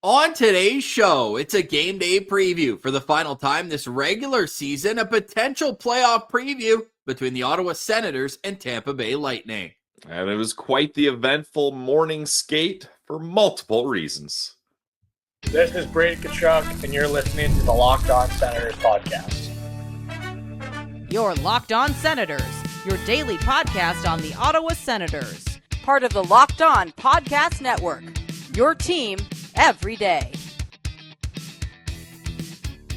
On today's show, it's a game day preview for the final time this regular season, a potential playoff preview between the Ottawa Senators and Tampa Bay Lightning. And it was quite the eventful morning skate for multiple reasons. This is Brady Kachuk, and you're listening to the Locked On Senators podcast. You're Locked On Senators, your daily podcast on the Ottawa Senators. Part of the Locked On Podcast Network, your team every day.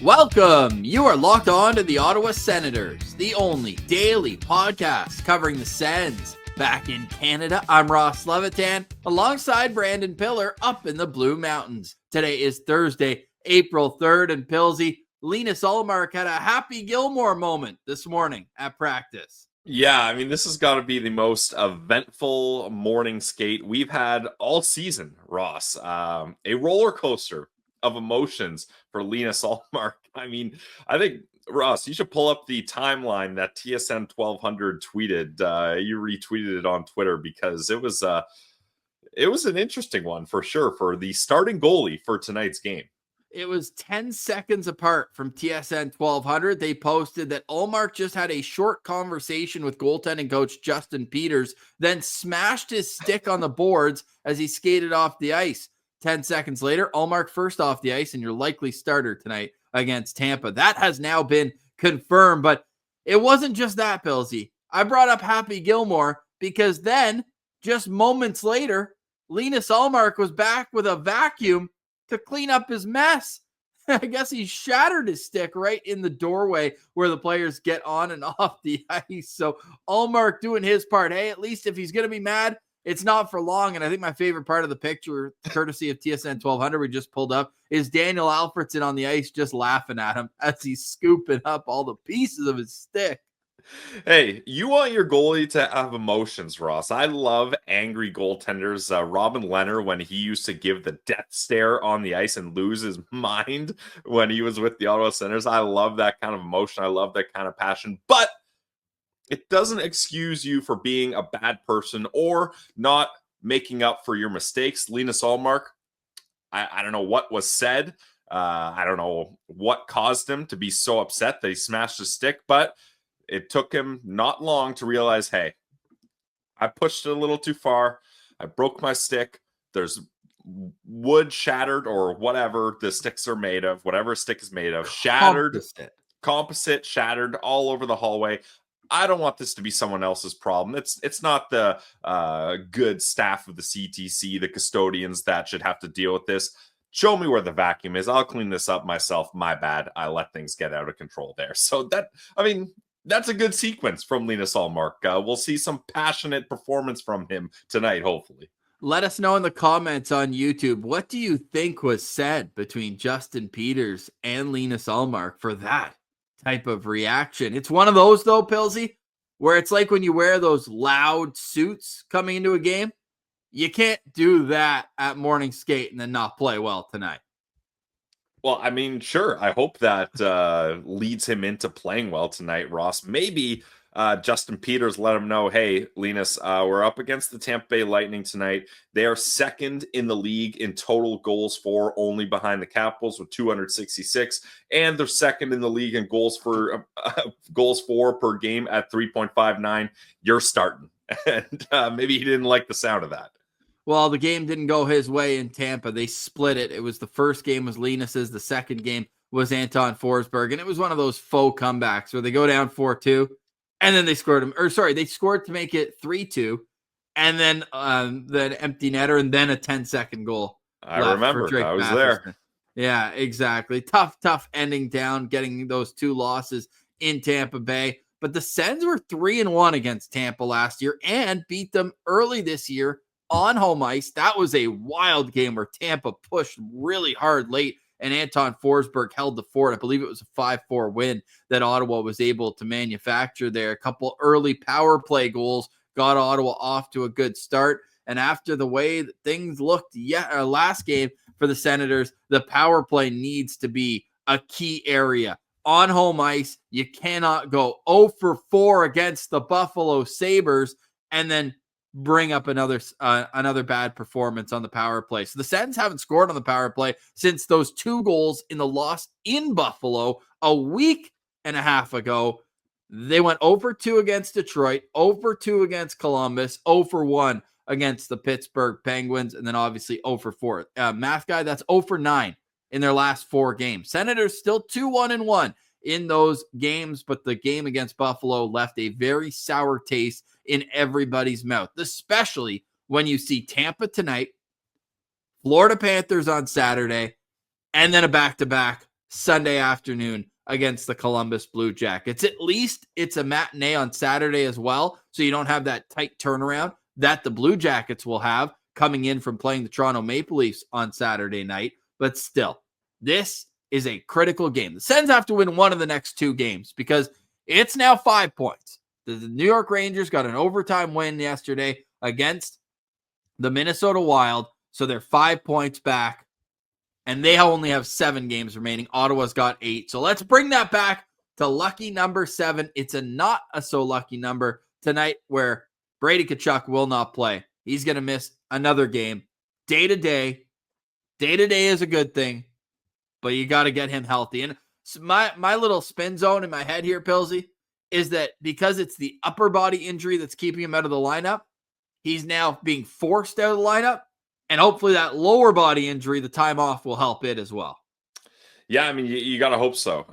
Welcome. You are locked on to the Ottawa Senators, the only daily podcast covering the Sens. Back in Canada, I'm Ross Levitan, alongside Brandon Piller up in the Blue Mountains. Today is Thursday, April 3rd, and Pillsy, Linus Ullmark had a Happy Gilmore moment this morning at practice. Yeah, I mean, this has got to be the most eventful morning skate we've had all season, Ross. A roller coaster of emotions for Linus Ullmark. I mean, I think, Ross, you should pull up the timeline that TSN 1200 tweeted. You retweeted it on Twitter because it was an interesting one for sure for the starting goalie for tonight's game. It was 10 seconds apart from TSN 1200. They posted that Ullmark just had a short conversation with goaltending coach Justin Peters, then smashed his stick on the boards as he skated off the ice. 10 seconds later, Ullmark first off the ice and your likely starter tonight against Tampa. That has now been confirmed, but it wasn't just that, Pillsy. I brought up Happy Gilmore because then, just moments later, Linus Ullmark was back with a vacuum to clean up his mess. I guess he shattered his stick right in the doorway where the players get on and off the ice. So Ullmark doing his part. Hey, at least if he's going to be mad, it's not for long. And I think my favorite part of the picture, courtesy of TSN 1200 we just pulled up, is Daniel Alfredsson on the ice just laughing at him as he's scooping up all the pieces of his stick. Hey, you want your goalie to have emotions, Ross. I love angry goaltenders. Robin Leonard, when he used to give the death stare on the ice and lose his mind when he was with the Ottawa Senators. I love that kind of emotion. I love that kind of passion. But it doesn't excuse you for being a bad person or not making up for your mistakes. Linus Ullmark, I don't know what was said. I don't know what caused him to be so upset that he smashed his stick, but it took him not long to realize, hey, I pushed it a little too far. I broke my stick. There's wood shattered or whatever the sticks are made of, whatever a stick is made of, shattered, composite shattered all over the hallway. I don't want this to be someone else's problem. It's not the good staff of the CTC, the custodians that should have to deal with this. Show me where the vacuum is. I'll clean this up myself. My bad. I let things get out of control there. So that's a good sequence from Linus Ullmark. We'll see some passionate performance from him tonight, hopefully. Let us know in the comments on YouTube, what do you think was said between Justin Peters and Linus Ullmark for that type of reaction? It's one of those, though, Pillsy, where it's like when you wear those loud suits coming into a game. You can't do that at morning skate and then not play well tonight. Well, I mean, sure. I hope that leads him into playing well tonight, Ross. Maybe Justin Peters let him know, hey, Linus, we're up against the Tampa Bay Lightning tonight. They are second in the league in total goals for, only behind the Capitals with 266, and they're second in the league in goals for per game at 3.59. You're starting. And maybe he didn't like the sound of that. Well, the game didn't go his way in Tampa. They split it. It was the first game was Linus's. The second game was Anton Forsberg. And it was one of those faux comebacks where they go down 4-2 and then they scored him. Or sorry, they scored to make it 3-2 and then empty netter and then a 10-second goal. I remember. I was there. Yeah, exactly. Tough ending down, getting those two losses in Tampa Bay. But the Sens were 3-1 against Tampa last year and beat them early this year on home ice. That was a wild game where Tampa pushed really hard late and Anton Forsberg held the fort. I believe it was a 5-4 win that Ottawa was able to manufacture there. A couple early power play goals got Ottawa off to a good start. And after the way that things looked last game for the Senators, the power play needs to be a key area. On home ice, you cannot go 0 for 4 against the Buffalo Sabres and then bring up another bad performance on the power play. So the Sens haven't scored on the power play since those 2 goals in the loss in Buffalo a week and a half ago. They went 0-2 against Detroit, 0-2 against Columbus, 0-1 against the Pittsburgh Penguins, and then obviously 0-4. Math guy, that's 0-9 in their last 4 games. Senators still 2-1-1 in those games, but the game against Buffalo left a very sour taste in everybody's mouth, especially when you see Tampa tonight, Florida Panthers on Saturday, and then a back-to-back Sunday afternoon against the Columbus Blue Jackets. At least it's a matinee on Saturday as well, so you don't have that tight turnaround that the Blue Jackets will have coming in from playing the Toronto Maple Leafs on Saturday night. But still, this is a critical game. The Sens have to win one of the next 2 games because it's now 5 points. The New York Rangers got an overtime win yesterday against the Minnesota Wild, so they're 5 points back, and they only have 7 games remaining. Ottawa's got 8. So let's bring that back to lucky number 7. It's a not a so lucky number tonight where Brady Tkachuk will not play. He's going to miss another game. Day to day is a good thing, but you got to get him healthy. And so my little spin zone in my head here, Pillsy, is that because it's the upper body injury that's keeping him out of the lineup, he's now being forced out of the lineup. And hopefully that lower body injury, the time off, will help it as well. Yeah, I mean, you got to hope so.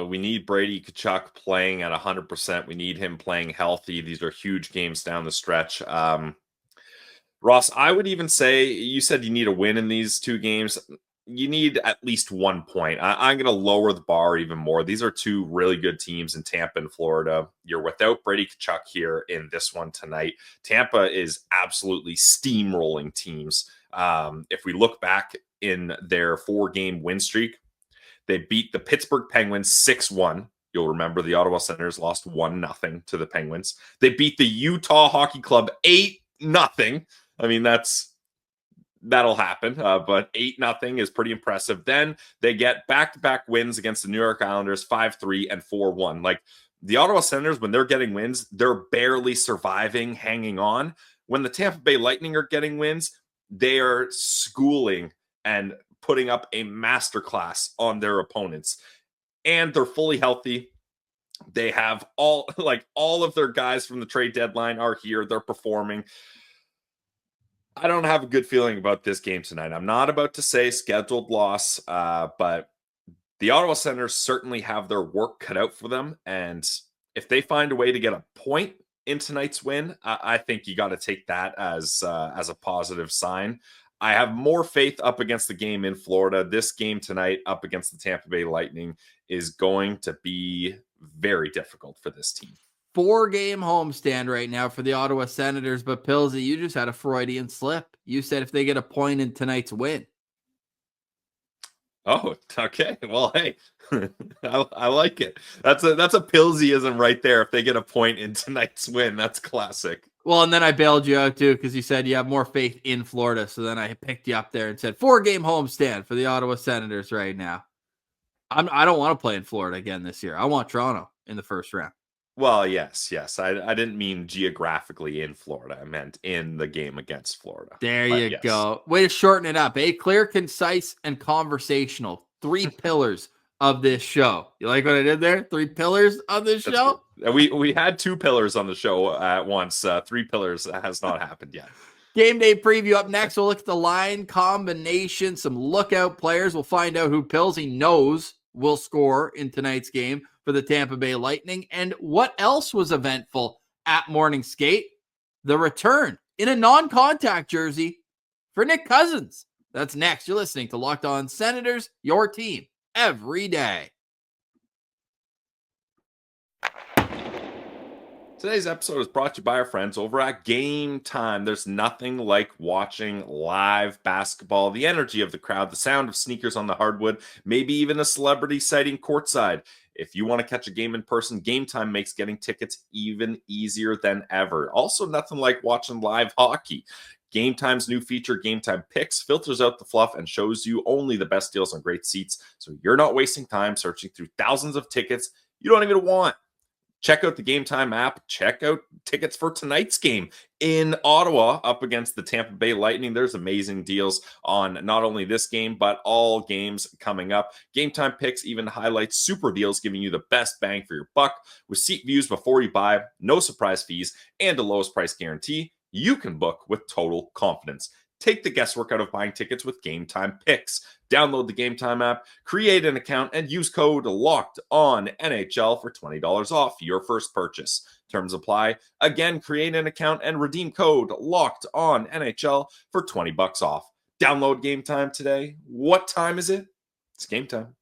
We need Brady Tkachuk playing at 100%. We need him playing healthy. These are huge games down the stretch. Ross, I would even say, you said you need a win in these 2 games. You need at least 1 point. I'm going to lower the bar even more. These are 2 really good teams in Tampa and Florida. You're without Brady Tkachuk here in this one tonight. Tampa is absolutely steamrolling teams. If we look back in their 4-game win streak, they beat the Pittsburgh Penguins 6-1. You'll remember the Ottawa Senators lost 1-0 to the Penguins. They beat the Utah Hockey Club 8-0. I mean, that'll happen, but 8-0 is pretty impressive. Then they get back-to-back wins against the New York Islanders, 5-3 and 4-1. Like, the Ottawa Senators, when they're getting wins, they're barely surviving, hanging on. When the Tampa Bay Lightning are getting wins, they are schooling and putting up a masterclass on their opponents. And they're fully healthy. They have all of their guys from the trade deadline are here. They're performing. I don't have a good feeling about this game tonight. I'm not about to say scheduled loss, but the Ottawa Senators certainly have their work cut out for them. And if they find a way to get a point in tonight's win, I think you got to take that as a positive sign. I have more faith up against the game in Florida. This game tonight up against the Tampa Bay Lightning is going to be very difficult for this team. 4-game homestand right now for the Ottawa Senators, but Pillsy, you just had a Freudian slip. You said if they get a point in tonight's win. Oh, okay. Well, hey, I like it. That's a Pillsyism right there. If they get a point in tonight's win, that's classic. Well, and then I bailed you out too because you said you have more faith in Florida. So then I picked you up there and said 4-game homestand for the Ottawa Senators right now. I don't want to play in Florida again this year. I want Toronto in the first round. Well, yes. I didn't mean geographically in Florida. I meant in the game against Florida. There you go. Way to shorten it up. Clear, concise, and conversational. 3 pillars of this show. You like what I did there? 3 pillars of this show? Good. We had 2 pillars on the show at once. 3 pillars has not happened yet. Game day preview up next. We'll look at the line combination, some lookout players. We'll find out who Pillsy knows will score in tonight's game for the Tampa Bay Lightning. And what else was eventful at morning skate? The return in a non-contact jersey for Nick Cousins. That's next. You're listening to Locked On Senators, your team every day. Today's episode is brought to you by our friends over at Game Time. There's nothing like watching live basketball. The energy of the crowd, the sound of sneakers on the hardwood, maybe even a celebrity sighting courtside. If you want to catch a game in person, Game Time makes getting tickets even easier than ever. Also, nothing like watching live hockey. Game Time's new feature, Game Time Picks, filters out the fluff and shows you only the best deals on great seats, so you're not wasting time searching through thousands of tickets you don't even want. check out the Game Time app. Check out tickets for tonight's game in Ottawa up against the Tampa Bay Lightning. There's amazing deals on not only this game, but all games coming up. Game Time picks even highlights super deals, giving you the best bang for your buck. With seat views before you buy, no surprise fees, and a lowest price guarantee, you can book with total confidence. Take the guesswork out of buying tickets with Game Time picks. Download the Game Time app, create an account, and use code LOCKEDONNHL for $20 off your first purchase. Terms apply. Again, create an account and redeem code LOCKEDONNHL for $20 off. Download Game Time today. What time is it? It's game time.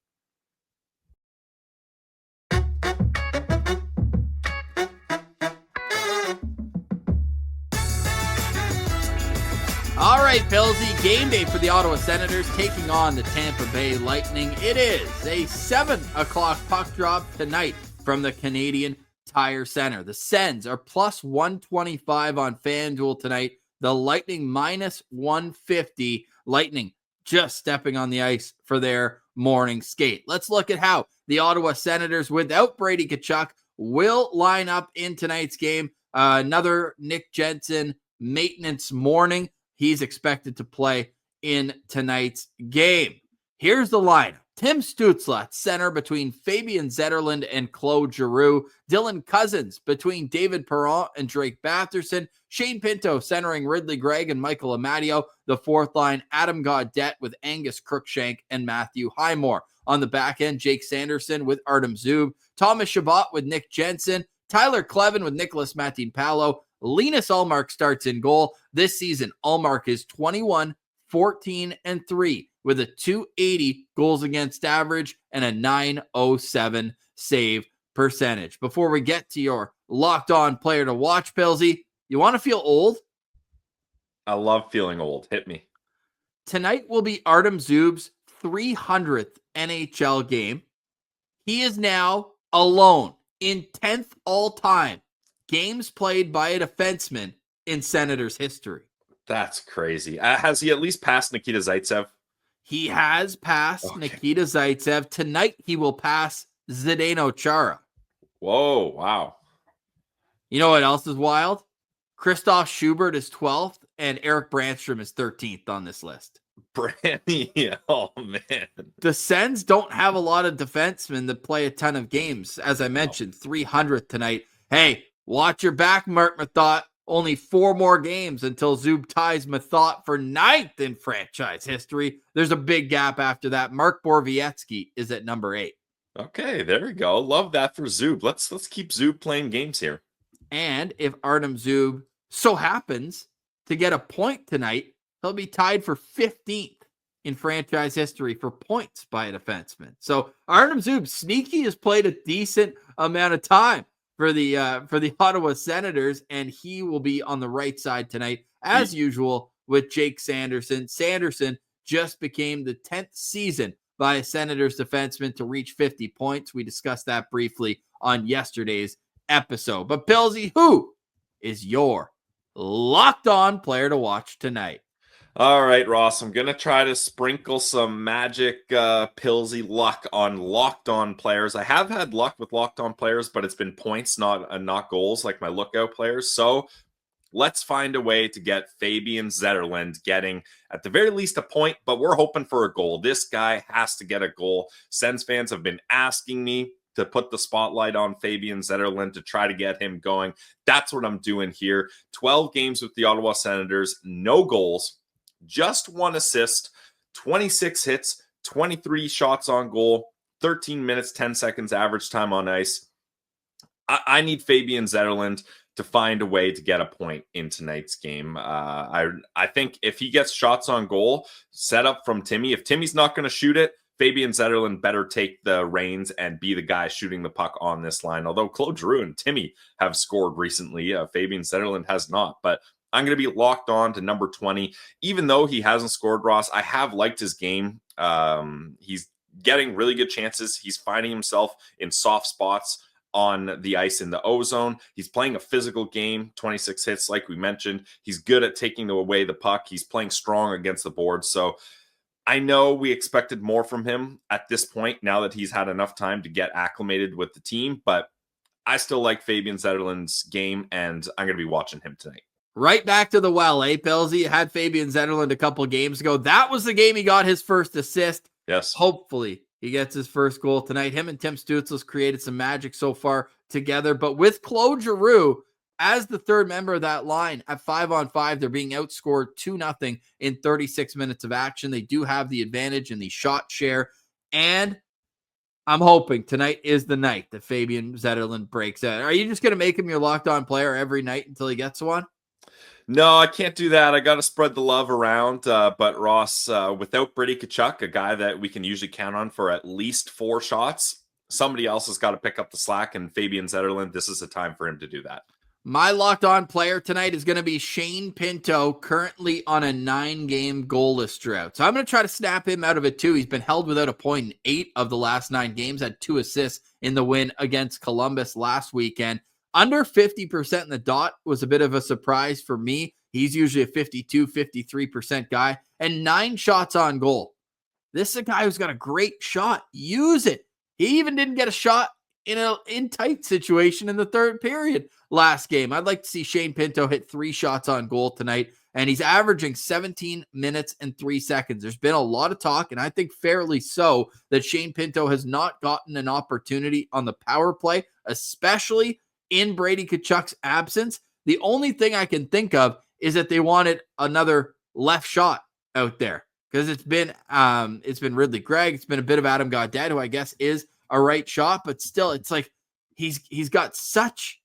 All right, Pillsy, game day for the Ottawa Senators taking on the Tampa Bay Lightning. It is a 7 o'clock puck drop tonight from the Canadian Tire Center. The Sens are plus 125 on FanDuel tonight. The Lightning minus 150. Lightning just stepping on the ice for their morning skate. Let's look at how the Ottawa Senators, without Brady Tkachuk, will line up in tonight's game. Another Nick Jensen maintenance morning. He's expected to play in tonight's game. Here's the lineup. Tim Stützle at center between Fabian Zetterlund and Claude Giroux. Dylan Cousins between David Perron and Drake Batherson. Shane Pinto centering Ridley Gregg and Michael Amadio. The fourth line, Adam Gaudette with Angus Crookshank and Matthew Highmore. On the back end, Jake Sanderson with Artem Zub. Thomas Chabot with Nick Jensen. Tyler Klevin with Nicholas Matin-Palo. Linus Ullmark starts in goal. This season, Ullmark is 21, 14, and 3 with a .280 goals against average and a .907 save percentage. Before we get to your locked on player to watch, Pillsy, you want to feel old? I love feeling old. Hit me. Tonight will be Artem Zub's 300th NHL game. He is now alone in 10th all-time games played by a defenseman in Senators history. That's crazy. Has he at least passed Nikita Zaitsev? He has passed Nikita Zaitsev. Tonight, he will pass Zdeno Chara. Whoa, wow. You know what else is wild? Christoph Schubert is 12th, and Eric Brandstrom is 13th on this list. Brandy, oh man. The Sens don't have a lot of defensemen that play a ton of games. As I mentioned, 300th tonight. Hey, watch your back, Mark Mathot. Only 4 more games until Zub ties Mathot for 9th in franchise history. There's a big gap after that. Mark Borowiecki is at number 8. Okay, there we go. Love that for Zub. Let's keep Zub playing games here. And if Artem Zub so happens to get a point tonight, he'll be tied for 15th in franchise history for points by a defenseman. So Artem Zub, sneaky, has played a decent amount of time for the Ottawa Senators, and he will be on the right side tonight, as usual, with Jake Sanderson. Sanderson just became the 10th season by a Senators defenseman to reach 50 points. We discussed that briefly on yesterday's episode. But Pillsy, who is your locked on player to watch tonight? All right, Ross, I'm going to try to sprinkle some magic Pillsy luck on locked on players. I have had luck with locked on players, but it's been points, not goals like my lookout players. So let's find a way to get Fabian Zetterlund getting at the very least a point, but we're hoping for a goal. This guy has to get a goal. Sens fans have been asking me to put the spotlight on Fabian Zetterlund to try to get him going. That's what I'm doing here. 12 games with the Ottawa Senators, no goals. Just 1 assist, 26 hits, 23 shots on goal, 13 minutes, 10 seconds average time on ice. I need Fabian Zetterlund to find a way to get a point in tonight's game. I think if he gets shots on goal, set up from Timmy. If Timmy's not going to shoot it, Fabian Zetterlund better take the reins and be the guy shooting the puck on this line. Although Claude Giroux and Timmy have scored recently, Fabian Zetterlund has not. But I'm going to be locked on to number 20. Even though he hasn't scored, Ross, I have liked his game. He's getting really good chances. He's finding himself in soft spots on the ice in the O-zone. He's playing a physical game, 26 hits, like we mentioned. He's good at taking away the puck. He's playing strong against the board. So I know we expected more from him at this point now that he's had enough time to get acclimated with the team, but I still like Fabian Zetterlund's game, and I'm going to be watching him tonight. Right back to the well, Pilsy? Had Fabian Zetterlund a couple games ago. That was the game he got his first assist. Yes. Hopefully he gets his first goal tonight. Him and Tim Stützle's created some magic so far together. But with Claude Giroux as the third member of that line at 5-on-5, they're being outscored 2-0 in 36 minutes of action. They do have the advantage in the shot share. And I'm hoping tonight is the night that Fabian Zetterlund breaks out. Are you just going to make him your locked-on player every night until he gets one? No, I can't do that. I got to spread the love around. But Ross, without Brady Tkachuk, a guy that we can usually count on for at least 4 shots, somebody else has got to pick up the slack. And Fabian Zetterlund, this is a time for him to do that. My locked-on player tonight is going to be Shane Pinto, currently on a 9-game goalless drought. So I'm going to try to snap him out of it too. He's been held without a point in 8 of the last 9 games, had 2 assists in the win against Columbus last weekend. Under 50% in the dot was a bit of a surprise for me. He's usually a 52, 53% guy, and 9 shots on goal. This is a guy who's got a great shot. Use it. He even didn't get a shot in an in-tight situation in the third period last game. I'd like to see Shane Pinto hit 3 shots on goal tonight, and he's averaging 17 minutes and 3 seconds. There's been a lot of talk, and I think fairly so, that Shane Pinto has not gotten an opportunity on the power play, especially in Brady Tkachuk's absence. The only thing I can think of is that they wanted another left shot out there, because it's been Ridley Gregg, it's been a bit of Adam Gaudette, who I guess is a right shot, but still, it's like he's got such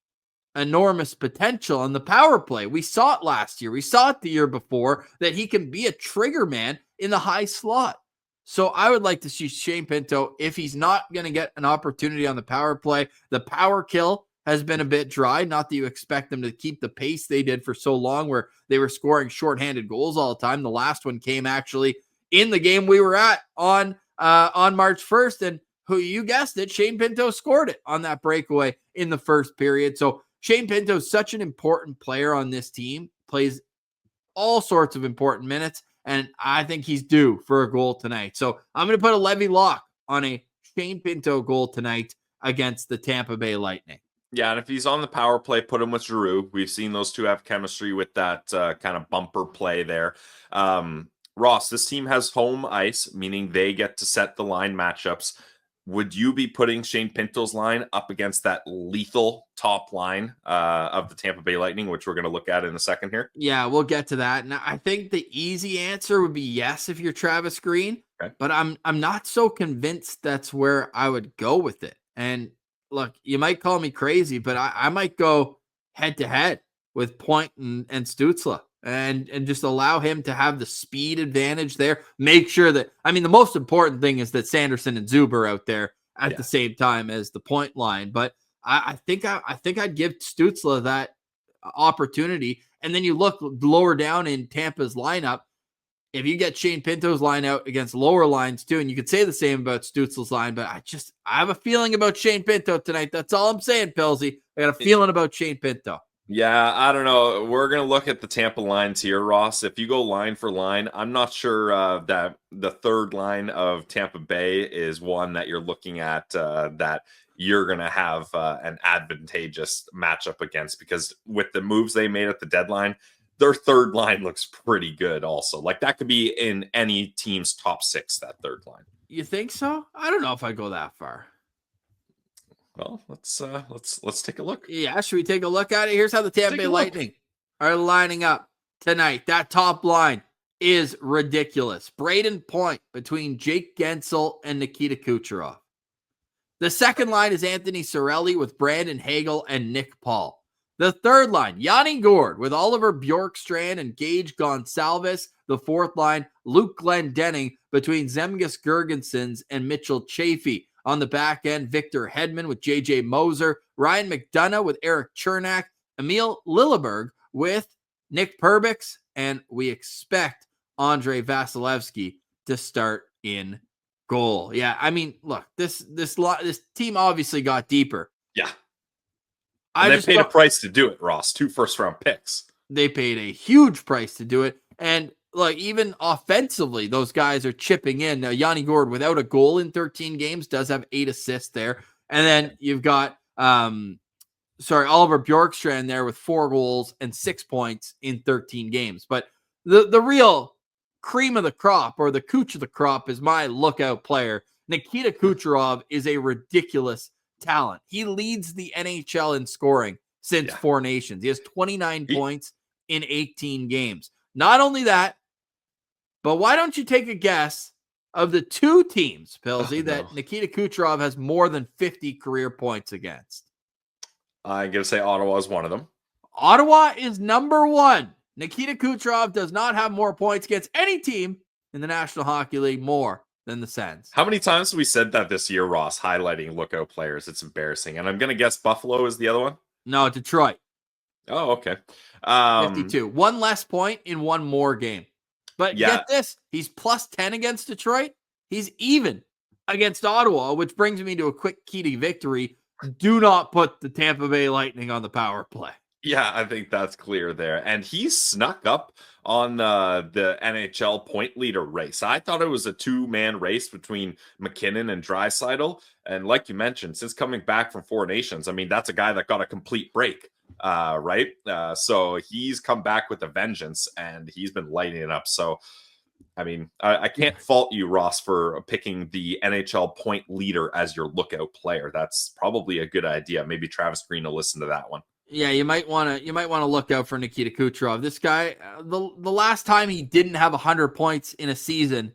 enormous potential on the power play. We saw it last year. We saw it the year before, that he can be a trigger man in the high slot. So I would like to see Shane Pinto, if he's not going to get an opportunity on the power play. The power kill has been a bit dry. Not that you expect them to keep the pace they did for so long, where they were scoring shorthanded goals all the time. The last one came actually in the game we were at on March 1st, and who, you guessed it, Shane Pinto scored it on that breakaway in the first period. So Shane Pinto is such an important player on this team, plays all sorts of important minutes, and I think he's due for a goal tonight. So I'm going to put a Levy lock on a Shane Pinto goal tonight against the Tampa Bay Lightning. Yeah, and if he's on the power play, put him with Giroux. We've seen those two have chemistry with that kind of bumper play there. Ross, this team has home ice, meaning they get to set the line matchups. Would you be putting Shane Pinto's line up against that lethal top line of the Tampa Bay Lightning, which we're going to look at in a second here? Yeah, we'll get to that. And I think the easy answer would be yes if you're Travis Green, okay, but I'm not so convinced that's where I would go with it. And look, you might call me crazy, but I might go head-to-head with Point and Stützle. And just allow him to have the speed advantage there. Make sure that, I mean, the most important thing is that Sanderson and Zuber out there at the same time as the point line. But I think I'd give Stützle that opportunity. And then you look lower down in Tampa's lineup. If you get Shane Pinto's line out against lower lines too, and you could say the same about Stützle's line, but I have a feeling about Shane Pinto tonight. That's all I'm saying, Pilsy. I got a feeling about Shane Pinto. Yeah, I don't know. We're going to look at the Tampa lines here, Ross. If you go line for line, I'm not sure that the third line of Tampa Bay is one that you're looking at that you're going to have an advantageous matchup against, because with the moves they made at the deadline, their third line looks pretty good also. Like, that could be in any team's top 6, that third line. You think so? I don't know if I go that far. Well, let's take a look. Yeah, should we take a look at it? Here's how the Tampa Bay Lightning are lining up tonight. That top line is ridiculous. Braden Point between Jake Gensel and Nikita Kucherov. The second line is Anthony Cirelli with Brandon Hagel and Nick Paul. The third line, Yanni Gourde with Oliver Bjorkstrand and Gage Gonsalves. The fourth line, Luke Glendening between Zemgus Girgensons and Mitchell Chaffee. On the back end, Victor Hedman with J.J. Moser, Ryan McDonough with Eric Chernak, Emil Lilleberg with Nick Perbix, and we expect Andrei Vasilevsky to start in goal. Yeah, I mean, look, this team obviously got deeper. Yeah. And they paid a price to do it, Ross. 2 first-round picks. They paid a huge price to do it, and like, even offensively, those guys are chipping in. Now, Yanni Gourde, without a goal in 13 games, does have 8 assists there. And then you've got Oliver Bjorkstrand there with 4 goals and 6 points in 13 games. But the real cream of the crop, or the cooch of the crop, is my lookout player. Nikita Kucherov is a ridiculous talent. He leads the NHL in scoring since 4 Nations. He has 29 points in 18 games. Not only that, but why don't you take a guess of the 2 teams, Pilsy, that Nikita Kucherov has more than 50 career points against? I'm going to say Ottawa is one of them. Ottawa is number 1. Nikita Kucherov does not have more points against any team in the National Hockey League more than the Sens. How many times have we said that this year, Ross, highlighting lookout players? It's embarrassing. And I'm going to guess Buffalo is the other one. No, Detroit. Oh, okay. 52. 1 less point in 1 more game. But get this, he's plus 10 against Detroit. He's even against Ottawa, which brings me to a quick key to victory. Do not put the Tampa Bay Lightning on the power play. Yeah, I think that's clear there. And he snuck up on the NHL point leader race. I thought it was a 2-man race between McKinnon and Draisaitl. And like you mentioned, since coming back from 4 Nations, I mean, that's a guy that got a complete break, right? So he's come back with a vengeance, and he's been lighting it up. So, I mean, I can't fault you, Ross, for picking the NHL point leader as your lookout player. That's probably a good idea. Maybe Travis Green will listen to that one. Yeah, you might want to look out for Nikita Kucherov. This guy, the last time he didn't have 100 points in a season,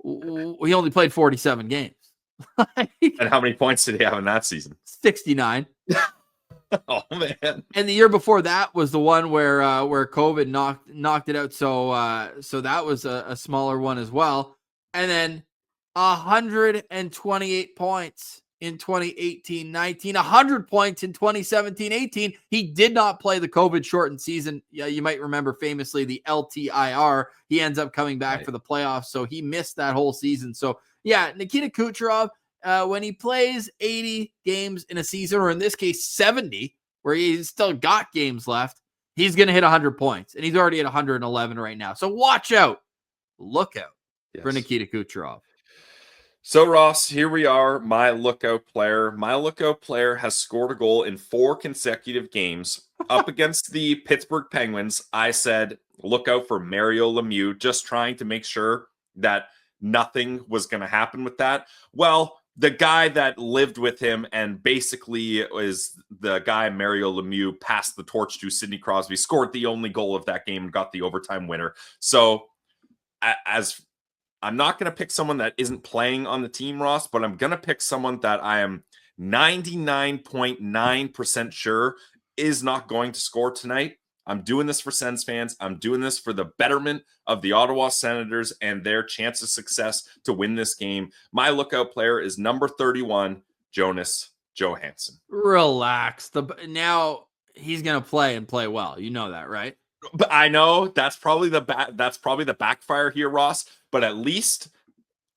he only played 47 games. And how many points did he have in that season? 69. Oh man! And the year before that was the one where COVID knocked it out. So that was a smaller one as well. And then 128 points in 2018-19, 100 points in 2017-18. He did not play the COVID-shortened season. Yeah, you might remember famously the LTIR. He ends up coming back for the playoffs, so he missed that whole season. So, yeah, Nikita Kucherov, when he plays 80 games in a season, or in this case 70, where he's still got games left, he's going to hit 100 points, and he's already at 111 right now. So watch out. Look out for Nikita Kucherov. So, Ross, here we are, my lookout player. My lookout player has scored a goal in 4 consecutive games up against the Pittsburgh Penguins. I said, look out for Mario Lemieux, just trying to make sure that nothing was going to happen with that. Well, the guy that lived with him and basically is the guy Mario Lemieux passed the torch to, Sidney Crosby, scored the only goal of that game and got the overtime winner. So, as I'm not going to pick someone that isn't playing on the team, Ross, but I'm going to pick someone that I am 99.9% sure is not going to score tonight. I'm doing this for Sens fans. I'm doing this for the betterment of the Ottawa Senators and their chance of success to win this game. My lookout player is number 31, Jonas Johansson. Relax. Now he's going to play and play well. You know that, right? But I know that's probably the backfire here, Ross. But at least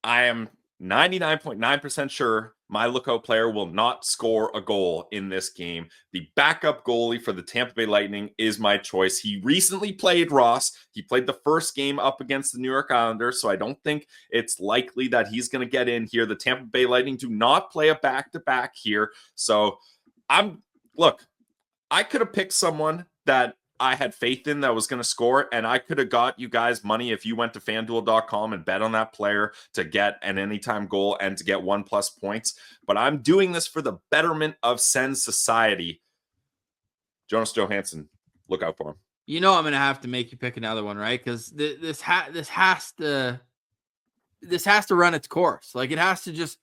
I am 99.9% sure my lookout player will not score a goal in this game. The backup goalie for the Tampa Bay Lightning is my choice. He recently played, Ross. He played the first game up against the New York Islanders, so I don't think it's likely that he's going to get in here. The Tampa Bay Lightning do not play a back-to-back here. So I could have picked someone that I had faith in that was going to score, and I could have got you guys money if you went to FanDuel.com and bet on that player to get an anytime goal and to get 1+ points. But I'm doing this for the betterment of Sens society. Jonas Johansson, look out for him. You know I'm going to have to make you pick another one, right? Because this has to run its course. Like, it has to just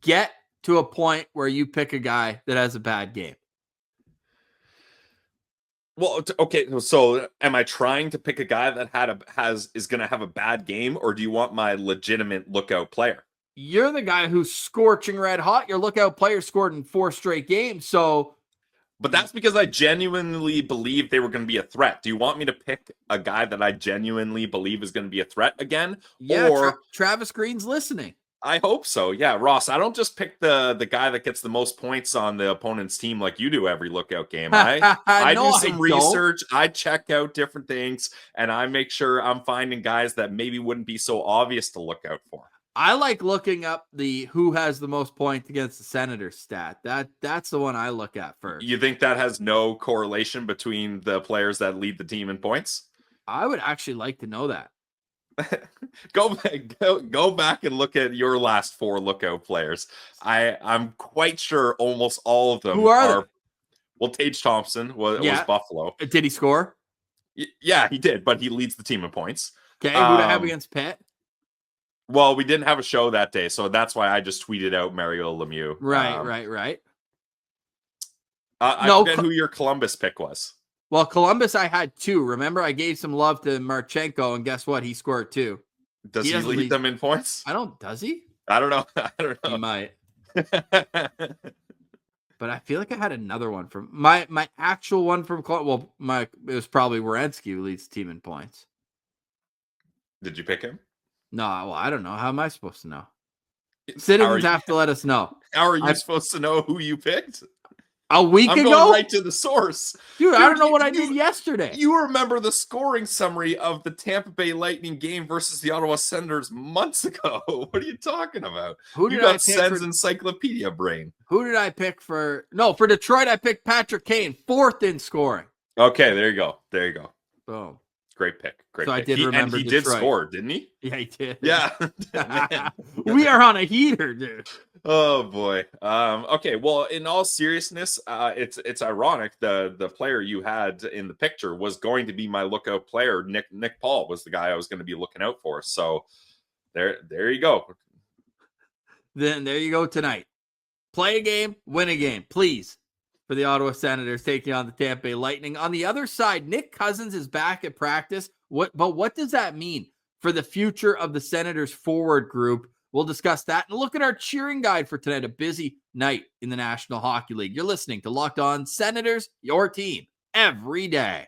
get to a point where you pick a guy that has a bad game. Well, okay, so am I trying to pick a guy that is going to have a bad game, or do you want my legitimate lookout player? You're the guy who's scorching red hot. Your lookout player scored in 4 straight games, so... But that's because I genuinely believe they were going to be a threat. Do you want me to pick a guy that I genuinely believe is going to be a threat again? Yeah, or Travis Green's listening. I hope so. Yeah, Ross, I don't just pick the guy that gets the most points on the opponent's team like you do every lookout game. I do some research. I check out different things, and I make sure I'm finding guys that maybe wouldn't be so obvious to look out for. I like looking up the who has the most points against the Senators stat. That's the one I look at first. You think that has no correlation between the players that lead the team in points? I would actually like to know that. Go back and look at your last 4 lookout players. I'm quite sure almost all of them Who are they? Well, Tage Thompson was Buffalo. Did he score? Yeah, he did, but he leads the team in points. Okay, who do I have against Pitt? Well, we didn't have a show that day, so that's why I just tweeted out Mario Lemieux. Right. I forget who your Columbus pick was. Well, Columbus, I had 2. Remember, I gave some love to Marchenko, and guess what? He scored 2. Does he lead them in points? Does he? I don't know. He might. But I feel like I had another one from my actual one from Columbus. Well, it was probably Werenski who leads the team in points. Did you pick him? No, well, I don't know. How am I supposed to know? Citizens have to let us know. How are you supposed to know who you picked? A week ago? I'm going right to the source. Dude, I don't know what I did yesterday. You remember the scoring summary of the Tampa Bay Lightning game versus the Ottawa Senators months ago. What are you talking about? You got Sens encyclopedia brain. Who did I pick for? No, for Detroit, I picked Patrick Kane, 4th in scoring. Okay, there you go. Boom. Great pick. I did remember and he Detroit. did score, didn't he? Yeah, he did. Yeah. We are on a heater, dude. Oh boy. Okay. Well, in all seriousness, it's ironic. The player you had in the picture was going to be my lookout player. Nick Paul was the guy I was going to be looking out for. So there you go. Then there you go tonight. Play a game, win a game, please. For the Ottawa Senators taking on the Tampa Bay Lightning. On the other side, Nick Cousins is back at practice. But what does that mean for the future of the Senators forward group? We'll discuss that and look at our cheering guide for tonight. A busy night in the National Hockey League. You're listening to Locked On Senators, your team every day.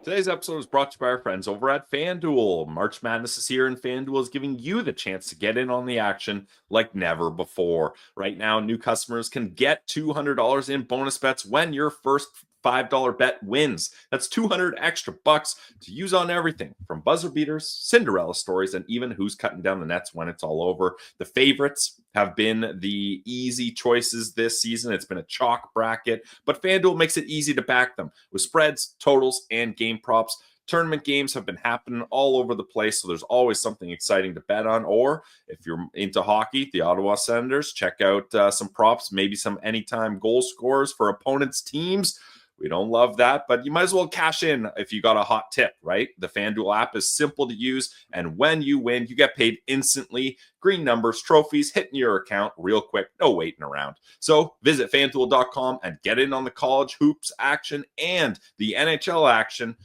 Today's episode is brought to you by our friends over at FanDuel. March Madness is here, and FanDuel is giving you the chance to get in on the action like never before. Right now, new customers can get $200 in bonus bets when your first $5 bet wins. That's $200 extra bucks to use on everything from buzzer beaters, Cinderella stories, and even who's cutting down the nets when it's all over. The favorites have been the easy choices this season. It's been a chalk bracket, but FanDuel makes it easy to back them with spreads, totals, and game props. Tournament games have been happening all over the place, so there's always something exciting to bet on. Or if you're into hockey, the Ottawa Senators, check out some props, maybe some anytime goal scorers for opponents' teams. We don't love that, but you might as well cash in if you got a hot tip, right? The FanDuel app is simple to use, and when you win, you get paid instantly. Green numbers, trophies hitting your account real quick, no waiting around. So visit FanDuel.com and get in on the college hoops action and the NHL action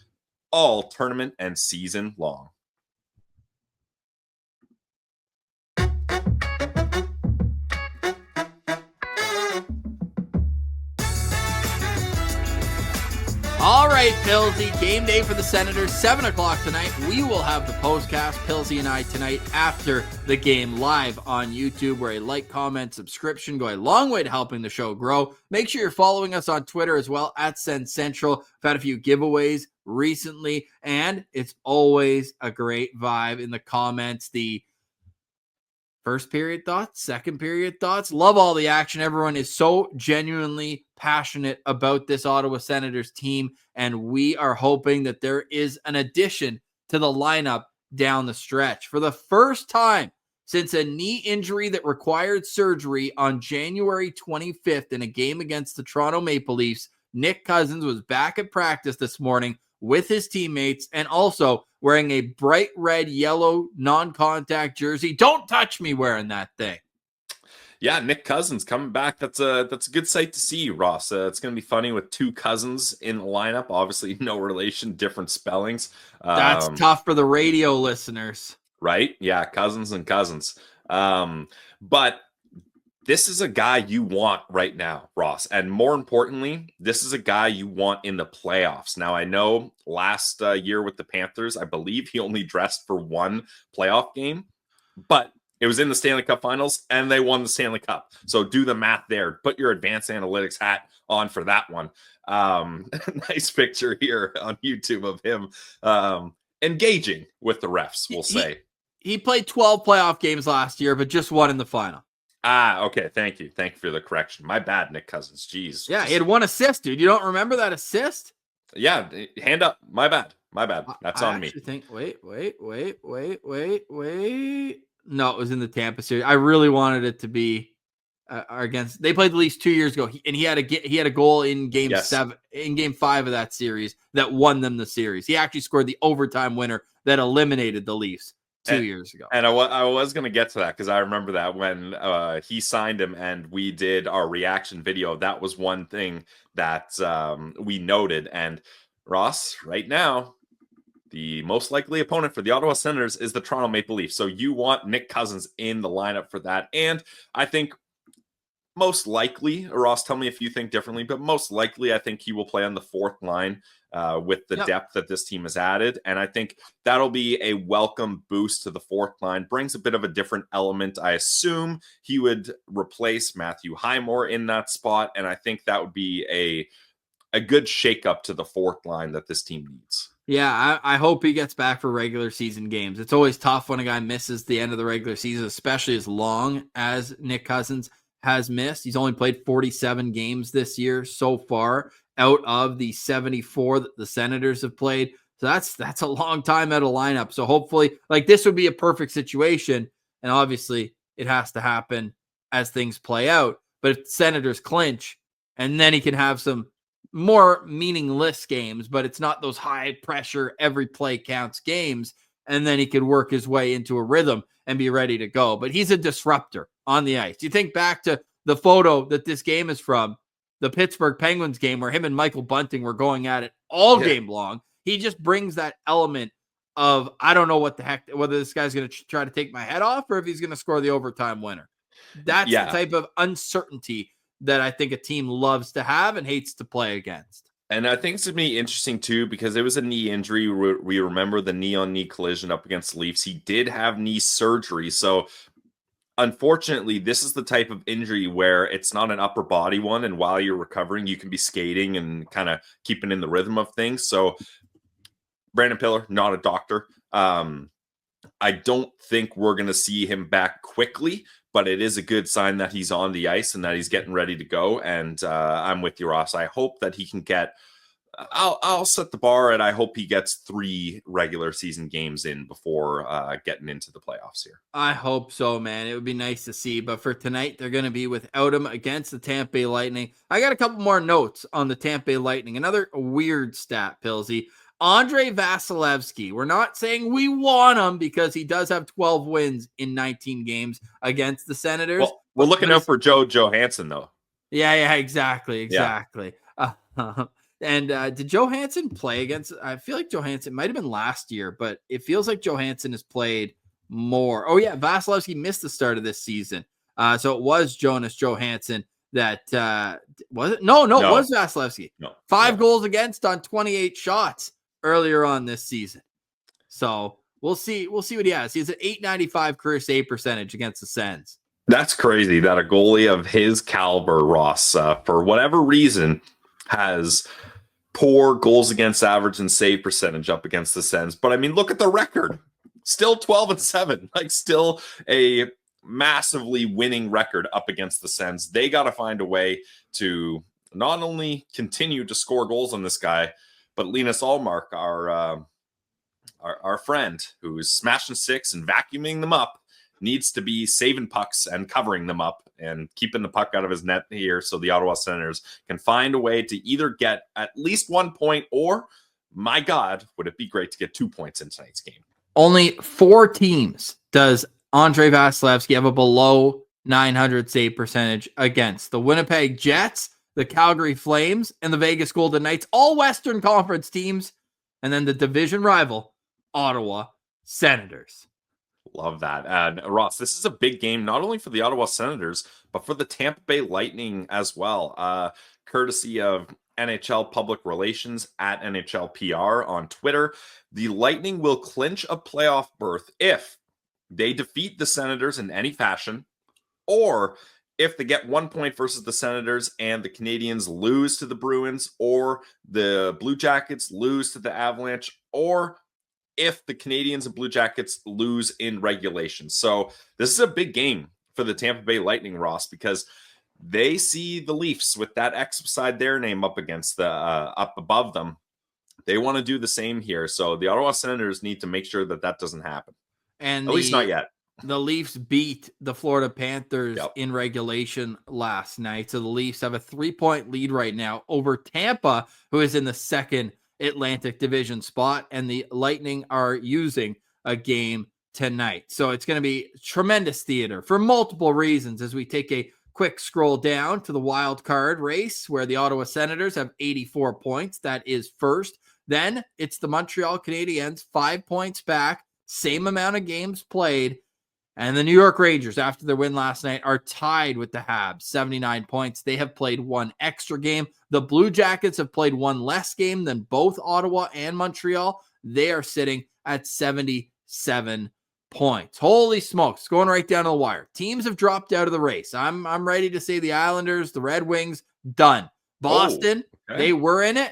all tournament and season long. All right, Pillsy, game day for the Senators, 7 o'clock tonight. We will have the postcast, Pillsy and I, tonight after the game live on YouTube, where a like, comment, subscription go a long way to helping the show grow. Make sure you're following us on Twitter as well, at Sens Central. We've had a few giveaways recently, and it's always a great vibe in the comments. The first period thoughts, second period thoughts. Love all the action. Everyone is so genuinely passionate about this Ottawa Senators team, and we are hoping that there is an addition to the lineup down the stretch. For the first time since a knee injury that required surgery on January 25th in a game against the Toronto Maple Leafs, Nick Cousins was back at practice this morning with his teammates and also wearing a bright red, yellow, non-contact jersey. Don't touch me wearing that thing. Yeah, Nick Cousins coming back. That's a good sight to see, Ross. It's going to be funny with two Cousins in the lineup. Obviously, no relation, different spellings. That's tough for the radio listeners. Right? Yeah, Cousins and Cousins. But this is a guy you want right now, Ross. And more importantly, this is a guy you want in the playoffs. Now, I know last year with the Panthers, I believe he only dressed for one playoff game, but it was in the Stanley Cup Finals, and they won the Stanley Cup. So do the math there. Put your advanced analytics hat on for that one. Nice picture here on YouTube of him engaging with the refs, we'll say. He played 12 playoff games last year, but just one in the final. Okay. Thank you for the correction. My bad, Nick Cousins. Jeez. Yeah, he had one assist, dude. You don't remember that assist? Yeah, hand up. My bad. That's on me. Wait. No, it was in the Tampa series. I really wanted it to be against. They played the Leafs 2 years ago, and he had a goal in game 7, in game 5 of that series that won them the series. He actually scored the overtime winner that eliminated the Leafs 2 years ago. And I was going to get to that because I remember that when he signed him and we did our reaction video. That was one thing that we noted. And Ross, right now, the most likely opponent for the Ottawa Senators is the Toronto Maple Leafs. So you want Nick Cousins in the lineup for that. And I think most likely, Ross, tell me if you think differently, but most likely I think he will play on the fourth line with the depth that this team has added. And I think that'll be a welcome boost to the fourth line, brings a bit of a different element. I assume he would replace Matthew Highmore in that spot. And I think that would be a good shakeup to the fourth line that this team needs. Yeah, I hope he gets back for regular season games. It's always tough when a guy misses the end of the regular season, especially as long as Nick Cousins has missed. He's only played 47 games this year so far out of the 74 that the Senators have played. So that's a long time out of lineup. So hopefully, like, this would be a perfect situation. And obviously it has to happen as things play out. But if the Senators clinch, and then he can have some more meaningless games, but it's not those high pressure, every play counts games. And then he could work his way into a rhythm and be ready to go. But he's a disruptor on the ice. You think back to the photo that this game is from, the Pittsburgh Penguins game where him and Michael Bunting were going at it all game long. He just brings that element of, I don't know what the heck, whether this guy's going to try to take my head off or if he's going to score the overtime winner. That's the type of uncertainty that I think a team loves to have and hates to play against. And I think it's going to be interesting, too, because it was a knee injury. We remember the knee-on-knee collision up against the Leafs. He did have knee surgery. So, unfortunately, this is the type of injury where it's not an upper body one. And while you're recovering, you can be skating and kind of keeping in the rhythm of things. So, Brandon Piller, not a doctor. I don't think we're going to see him back quickly, but it is a good sign that he's on the ice and that he's getting ready to go. And I'm with you, Ross. I hope that he can get, I'll set the bar, and I hope he gets 3 regular season games in before getting into the playoffs here. I hope so, man. It would be nice to see. But for tonight, they're going to be without him against the Tampa Bay Lightning. I got a couple more notes on the Tampa Bay Lightning. Another weird stat, Pillsy. Andre Vasilevsky, we're not saying we want him because he does have 12 wins in 19 games against the Senators. Well, we're looking out for Joe Johansson, though. Yeah, exactly. Yeah. And did Johansson play against, I feel like Johansson might have been last year, but it feels like Johansson has played more. Oh, yeah, Vasilevsky missed the start of this season. So it was Jonas Johansson that, was it? No, it was Vasilevsky. No. 5 goals against on 28 shots earlier on this season. So we'll see what he has. He has an .895 career save percentage against the Sens. That's crazy that a goalie of his caliber, Ross, for whatever reason, has poor goals against average and save percentage up against the Sens. But I mean, look at the record. Still 12-7, like still a massively winning record up against the Sens. They got to find a way to not only continue to score goals on this guy, but Linus Ullmark, our friend who's smashing sticks and vacuuming them up, needs to be saving pucks and covering them up and keeping the puck out of his net here so the Ottawa Senators can find a way to either get at least 1 point or, my God, would it be great to get 2 points in tonight's game. Only 4 teams does Andre Vasilevsky have a below 900 save percentage against: the Winnipeg Jets, the Calgary Flames, and the Vegas Golden Knights, all Western Conference teams, and then the division rival, Ottawa Senators. Love that. And Ross, this is a big game, not only for the Ottawa Senators, but for the Tampa Bay Lightning as well. Courtesy of NHL Public Relations at NHL PR on Twitter, the Lightning will clinch a playoff berth if they defeat the Senators in any fashion, or if they get 1 point versus the Senators and the Canadiens lose to the Bruins, or the Blue Jackets lose to the Avalanche, or if the Canadiens and Blue Jackets lose in regulation. So this is a big game for the Tampa Bay Lightning, Ross, because they see the Leafs with that X beside their name up against the up above them. They want to do the same here. So the Ottawa Senators need to make sure that that doesn't happen. And at least not yet. The Leafs beat the Florida Panthers in regulation last night. So the Leafs have a 3-point lead right now over Tampa, who is in the second Atlantic Division spot. And the Lightning are using a game tonight. So it's going to be tremendous theater for multiple reasons as we take a quick scroll down to the wild card race where the Ottawa Senators have 84 points. That is first. Then it's the Montreal Canadiens, 5 points back, same amount of games played. And the New York Rangers, after their win last night, are tied with the Habs, 79 points. They have played one extra game. The Blue Jackets have played one less game than both Ottawa and Montreal. They are sitting at 77 points. Holy smokes, going right down to the wire. Teams have dropped out of the race. I'm ready to say the Islanders, the Red Wings, done. Boston, they were in it.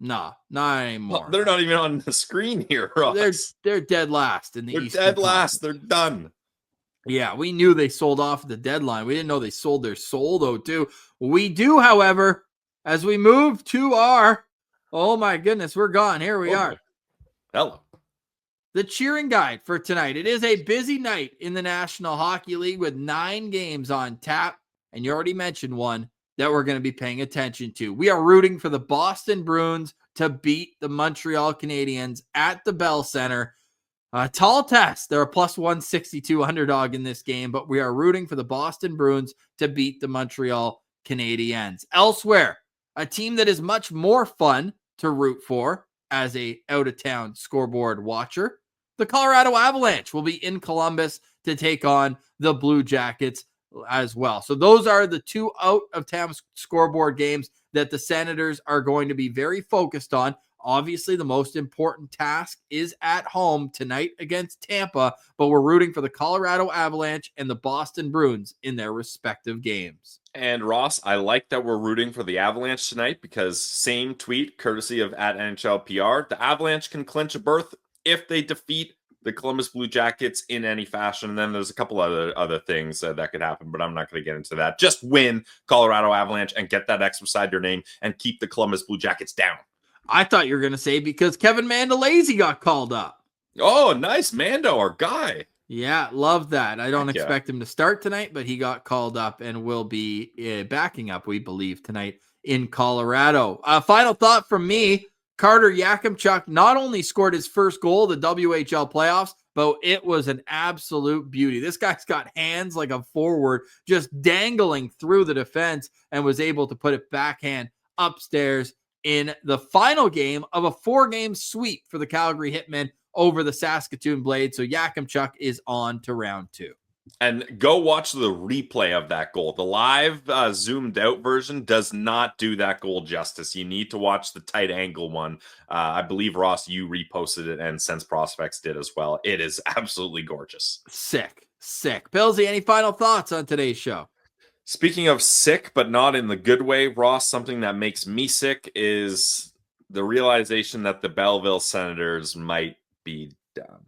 No, not anymore. Well, they're not even on the screen here, Ross. They're dead last in the Eastern They're dead last. They're done. Yeah, we knew they sold off at the deadline. We didn't know they sold their soul, though, too. We do, however, as we move to our, oh my goodness, we're gone. Here we are. Hello. The cheering guide for tonight. It is a busy night in the National Hockey League with 9 games on tap. And you already mentioned one that we're going to be paying attention to. We are rooting for the Boston Bruins to beat the Montreal Canadiens at the Bell Center. Tall test. They're a plus 162 underdog in this game, but we are rooting for the Boston Bruins to beat the Montreal Canadiens. Elsewhere, a team that is much more fun to root for as a out-of-town scoreboard watcher, the Colorado Avalanche will be in Columbus to take on the Blue Jackets as well. So those are the 2 out-of-town scoreboard games that the Senators are going to be very focused on. Obviously, the most important task is at home tonight against Tampa, but we're rooting for the Colorado Avalanche and the Boston Bruins in their respective games. And Ross, I like that we're rooting for the Avalanche tonight because same tweet, courtesy of @NHLPR, the Avalanche can clinch a berth if they defeat the Columbus Blue Jackets in any fashion. And then there's a couple other things that could happen, but I'm not going to get into that. Just win Colorado Avalanche and get that X beside your name and keep the Columbus Blue Jackets down. I thought you were going to say because Kevin Mandolese got called up. Oh, nice. Mando, our guy. Yeah, love that. I don't expect him to start tonight, but he got called up and will be backing up, we believe, tonight in Colorado. Final thought from me, Carter Yakimchuk not only scored his first goal of the WHL playoffs, but it was an absolute beauty. This guy's got hands like a forward, just dangling through the defense and was able to put it backhand upstairs in the final game of a 4-game sweep for the Calgary Hitmen over the Saskatoon Blades. So Yakimchuk is on to round 2. And go watch the replay of that goal. The live zoomed out version does not do that goal justice. You need to watch the tight angle one. I believe, Ross, you reposted it and Sense Prospects did as well. It is absolutely gorgeous. Sick. Pillsy, any final thoughts on today's show? Speaking of sick, but not in the good way, Ross, something that makes me sick is the realization that the Belleville Senators might be done.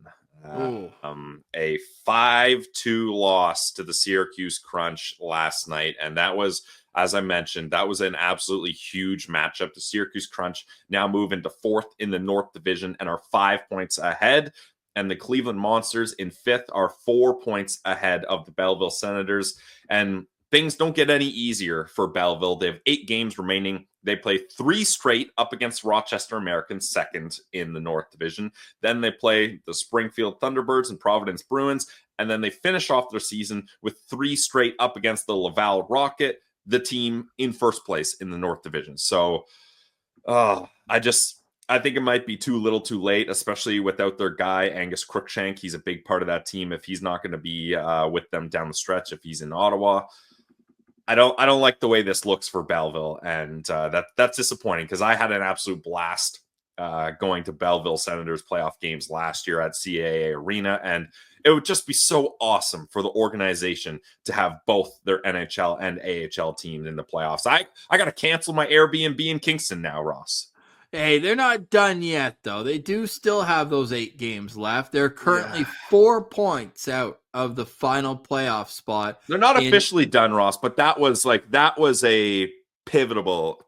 A 5-2 loss to the Syracuse Crunch last night. And that was, as I mentioned, that was an absolutely huge matchup. The Syracuse Crunch now move into 4th in the North Division and are 5 points ahead. And the Cleveland Monsters in 5th are 4 points ahead of the Belleville Senators. And things don't get any easier for Belleville. They have 8 games remaining. They play 3 straight up against Rochester Americans, 2nd in the North Division. Then they play the Springfield Thunderbirds and Providence Bruins. And then they finish off their season with 3 straight up against the Laval Rocket, the team in 1st place in the North Division. So I think it might be too little too late, especially without their guy, Angus Cruikshank. He's a big part of that team. If he's not going to be with them down the stretch, if he's in Ottawa, I don't like the way this looks for Belleville, and that's disappointing because I had an absolute blast going to Belleville Senators playoff games last year at CAA Arena, and it would just be so awesome for the organization to have both their NHL and AHL teams in the playoffs. I got to cancel my Airbnb in Kingston now, Ross. Hey, they're not done yet, though. They do still have those 8 games left. They're currently 4 points out of the final playoff spot. They're not officially done, Ross, but that was a pivotal.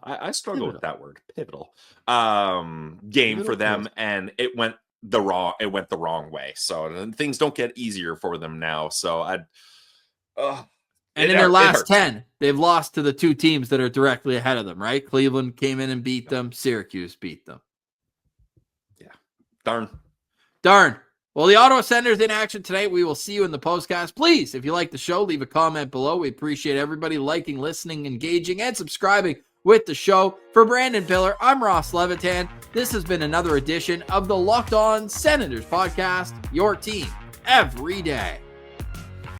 I struggle with that word, pivotal. Game for them, and it went the wrong way. So things don't get easier for them now. So and in their last 10, they've lost to the 2 teams that are directly ahead of them, right? Cleveland came in and beat them. Syracuse beat them. Yeah. Darn. Well, the Ottawa Senators in action tonight. We will see you in the postcast. Please, if you like the show, leave a comment below. We appreciate everybody liking, listening, engaging, and subscribing with the show. For Brandon Piller, I'm Ross Levitan. This has been another edition of the Locked On Senators podcast, your team every day.